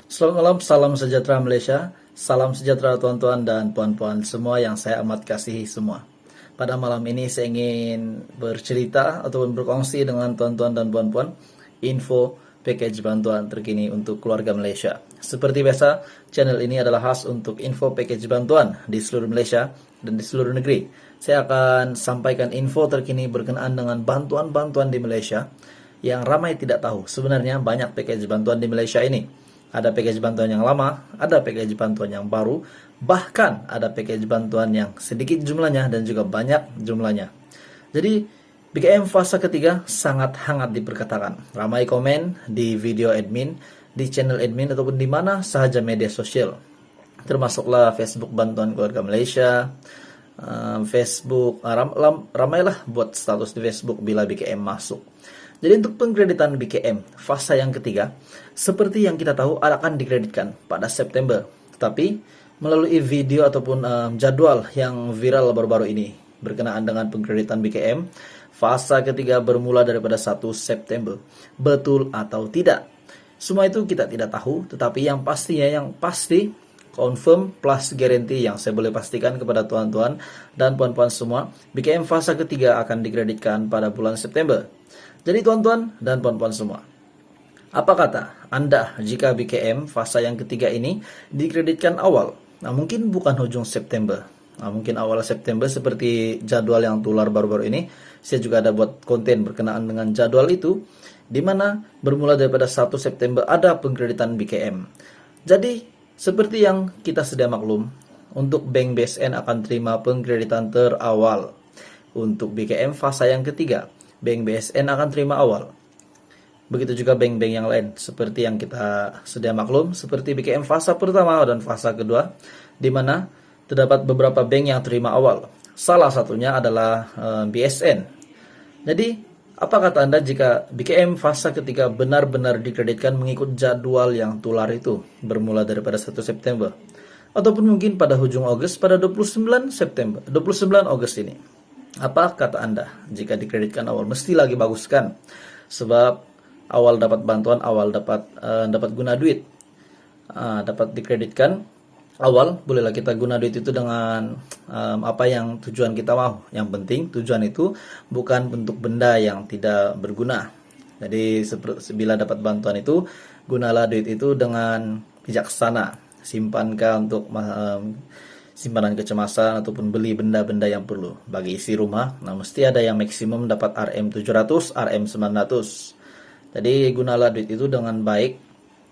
Selamat malam, salam sejahtera Malaysia. Salam sejahtera tuan-tuan dan puan-puan semua yang saya amat kasihi semua. Pada malam ini saya ingin bercerita ataupun berkongsi dengan tuan-tuan dan puan-puan info package bantuan terkini untuk keluarga Malaysia. Seperti biasa, channel ini adalah khas untuk info package bantuan di seluruh Malaysia dan di seluruh negeri. Saya akan sampaikan info terkini berkenaan dengan bantuan-bantuan di Malaysia yang ramai tidak tahu. Sebenarnya banyak package bantuan di Malaysia ini. Ada package bantuan yang lama, ada package bantuan yang baru, bahkan ada package bantuan yang sedikit jumlahnya dan juga banyak jumlahnya. Jadi, BKM fase ketiga sangat hangat diperkatakan. Ramai komen di video admin, di channel admin, ataupun di mana sahaja media sosial. Termasuklah Facebook Bantuan Keluarga Malaysia, Facebook, ramailah buat status di Facebook bila BKM masuk. Jadi untuk pengkreditan BKM fase yang ketiga, seperti yang kita tahu akan dikreditkan pada September. Tetapi melalui video ataupun jadwal yang viral baru-baru ini berkenaan dengan pengkreditan BKM, fase ketiga bermula daripada 1 September. Betul atau tidak? Semua itu kita tidak tahu, tetapi yang pasti confirm plus guarantee yang saya boleh pastikan kepada tuan-tuan dan puan-puan semua, BKM fase ketiga akan dikreditkan pada bulan September. Jadi tuan-tuan dan puan-puan semua, apa kata Anda jika BKM fase yang ketiga ini dikreditkan awal? Nah, mungkin bukan ujung September. Nah, mungkin awal September seperti jadwal yang tular baru-baru ini. Saya juga ada buat konten berkenaan dengan jadwal itu, di mana bermula daripada 1 September ada pengkreditan BKM. Jadi, seperti yang kita sedia maklum, untuk Bank BSN akan terima pengkreditan terawal. Untuk BKM fase yang ketiga, Bank BSN akan terima awal. Begitu juga bank-bank yang lain, seperti yang kita sedia maklum, seperti BKM fase pertama dan fase kedua, di mana terdapat beberapa bank yang terima awal. Salah satunya adalah BSN. Jadi, apa kata Anda jika BKM fase ketiga benar-benar dikreditkan mengikut jadwal yang tular itu, bermula daripada 1 September? Ataupun mungkin pada hujung Agustus, pada 29 Agustus ini. Apa kata Anda jika dikreditkan awal? Mesti lagi bagus kan? Sebab awal dapat bantuan, awal dapat guna duit. Dapat dikreditkan awal, bolehlah kita guna duit itu dengan apa yang tujuan kita mau. Yang penting tujuan itu bukan bentuk benda yang tidak berguna. Jadi bila dapat bantuan itu, gunalah duit itu dengan bijaksana. Simpankah untuk simpanan kecemasan ataupun beli benda-benda yang perlu bagi isi rumah. Nah, mesti ada yang maksimum dapat RM700, RM900. Jadi gunalah duit itu dengan baik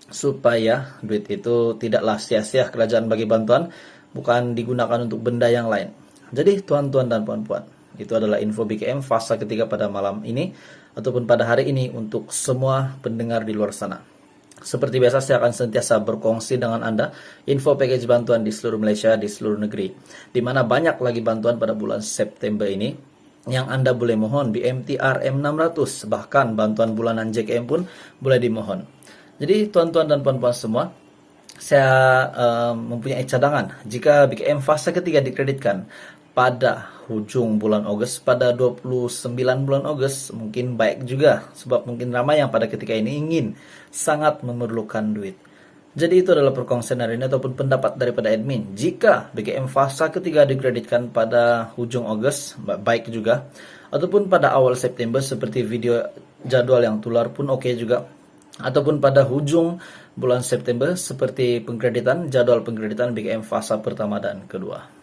supaya duit itu tidaklah sia-sia kerajaan bagi bantuan, bukan digunakan untuk benda yang lain. Jadi tuan-tuan dan puan-puan, itu adalah info BKM fase ketiga pada malam ini ataupun pada hari ini untuk semua pendengar di luar sana. Seperti biasa, saya akan sentiasa berkongsi dengan Anda info package bantuan di seluruh Malaysia, di seluruh negeri, di mana banyak lagi bantuan pada bulan September ini yang Anda boleh mohon BMT RM600, bahkan bantuan bulanan JKM pun boleh dimohon. Jadi tuan-tuan dan puan-puan semua, saya mempunyai cadangan jika BKM fase ketiga dikreditkan pada hujung bulan Agustus, pada 29 bulan Agustus, mungkin baik juga, sebab mungkin ramai yang pada ketika ini ingin sangat memerlukan duit. Jadi itu adalah perkongsian hari ini ataupun pendapat daripada admin. Jika BKM fase ketiga dikreditkan pada hujung Agustus, baik juga, ataupun pada awal September seperti video jadwal yang tular pun oke juga, ataupun pada hujung bulan September seperti jadwal pengkreditan BKM fase pertama dan kedua.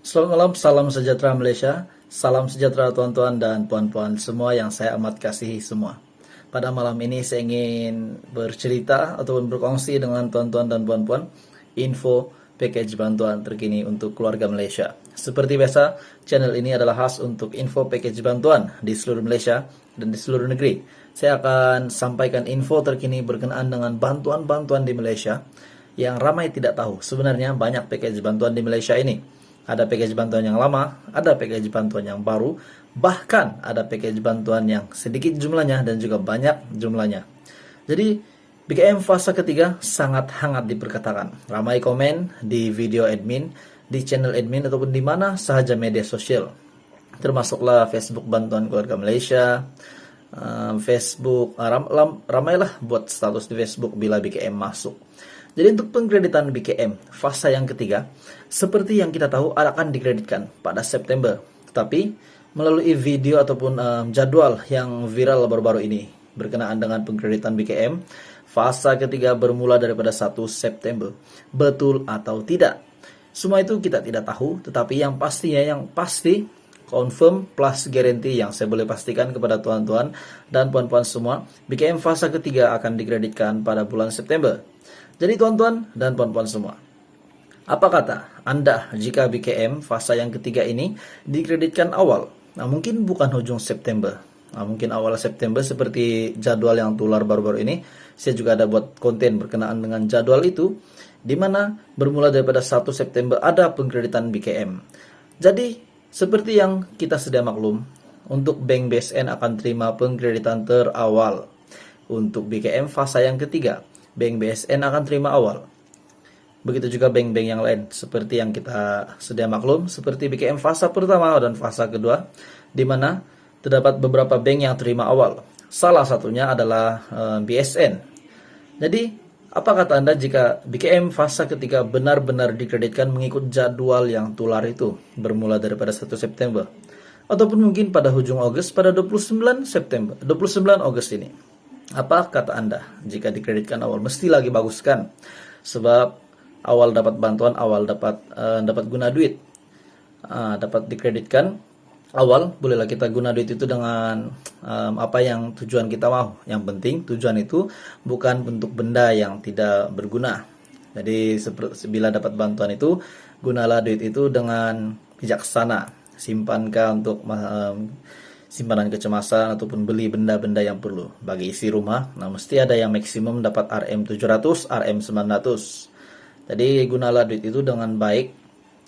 Selamat malam, salam sejahtera Malaysia. Salam sejahtera tuan-tuan dan puan-puan semua yang saya amat kasihi semua. Pada malam ini saya ingin bercerita ataupun berkongsi dengan tuan-tuan dan puan-puan info package bantuan terkini untuk keluarga Malaysia. Seperti biasa, channel ini adalah khas untuk info package bantuan di seluruh Malaysia dan di seluruh negeri. Saya akan sampaikan info terkini berkenaan dengan bantuan-bantuan di Malaysia yang ramai tidak tahu. Sebenarnya banyak package bantuan di Malaysia ini. Ada package bantuan yang lama, ada package bantuan yang baru, bahkan ada package bantuan yang sedikit jumlahnya dan juga banyak jumlahnya. Jadi, BKM fase ketiga sangat hangat diperkatakan. Ramai komen di video admin, di channel admin, ataupun di mana sahaja media sosial. Termasuklah Facebook Bantuan Keluarga Malaysia, Facebook, ramailah buat status di Facebook bila BKM masuk. Jadi untuk pengkreditan BKM fase yang ketiga, seperti yang kita tahu akan dikreditkan pada September. Tetapi melalui video ataupun jadwal yang viral baru-baru ini berkenaan dengan pengkreditan BKM, fase ketiga bermula daripada 1 September. Betul atau tidak? Semua itu kita tidak tahu, tetapi yang pasti confirm plus guarantee yang saya boleh pastikan kepada tuan-tuan dan puan-puan semua, BKM fase ketiga akan dikreditkan pada bulan September. Jadi tuan-tuan dan puan-puan semua, apa kata Anda jika BKM fase yang ketiga ini dikreditkan awal? Nah, mungkin bukan ujung September. Nah, mungkin awal September seperti jadwal yang tular baru-baru ini. Saya juga ada buat konten berkenaan dengan jadwal itu, di mana bermula daripada 1 September ada pengkreditan BKM. Jadi, seperti yang kita sudah maklum, untuk Bank BSN akan terima pengkreditan terawal. Untuk BKM fase yang ketiga, Bank BSN akan terima awal. Begitu juga bank-bank yang lain, seperti yang kita sudah maklum, seperti BKM fase pertama dan fase kedua, di mana terdapat beberapa bank yang terima awal. Salah satunya adalah BSN. Jadi, apa kata Anda jika BKM fase ketiga benar-benar dikreditkan mengikut jadwal yang tular itu, bermula daripada 1 September? Ataupun mungkin pada ujung Agustus, pada 29 Agustus ini. Apa kata Anda jika dikreditkan awal? Mesti lagi bagus kan? Sebab awal dapat bantuan, awal dapat guna duit. Dapat dikreditkan awal, bolehlah kita guna duit itu dengan apa yang tujuan kita mau. Yang penting tujuan itu bukan bentuk benda yang tidak berguna. Jadi bila dapat bantuan itu, gunalah duit itu dengan bijaksana. Simpankan untuk simpanan kecemasan ataupun beli benda-benda yang perlu. Bagi isi rumah, nah mesti ada yang maksimum dapat RM700, RM900. Jadi gunalah duit itu dengan baik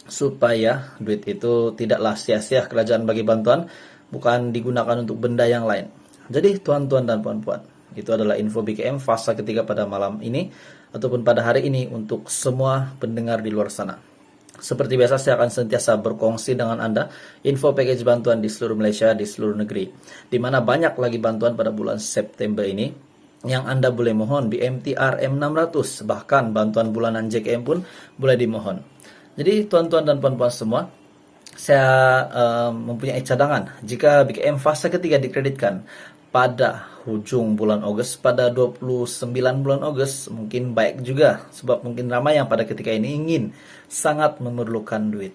supaya duit itu tidaklah sia-sia kerajaan bagi bantuan, bukan digunakan untuk benda yang lain. Jadi tuan-tuan dan puan-puan, itu adalah info BKM fase ketiga pada malam ini ataupun pada hari ini untuk semua pendengar di luar sana. Seperti biasa, saya akan sentiasa berkongsi dengan Anda info package bantuan di seluruh Malaysia, di seluruh negeri, di mana banyak lagi bantuan pada bulan September ini yang Anda boleh mohon BMT RM600, bahkan bantuan bulanan JKM pun boleh dimohon. Jadi tuan-tuan dan puan-puan semua, saya mempunyai cadangan jika BKM fase ketiga dikreditkan pada ujung bulan Agustus, pada 29 bulan Agustus, mungkin baik juga, sebab mungkin ramai yang pada ketika ini ingin sangat memerlukan duit.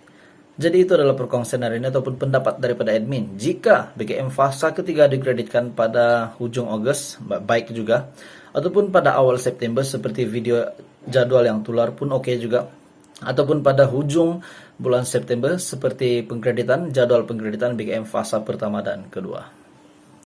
Jadi itu adalah perkongsian hari ini ataupun pendapat daripada admin. Jika BKM fase ketiga dikreditkan pada ujung Agustus, baik juga, ataupun pada awal September seperti video jadwal yang tular pun oke juga, ataupun pada ujung bulan September seperti jadwal pengkreditan BKM fase pertama dan kedua.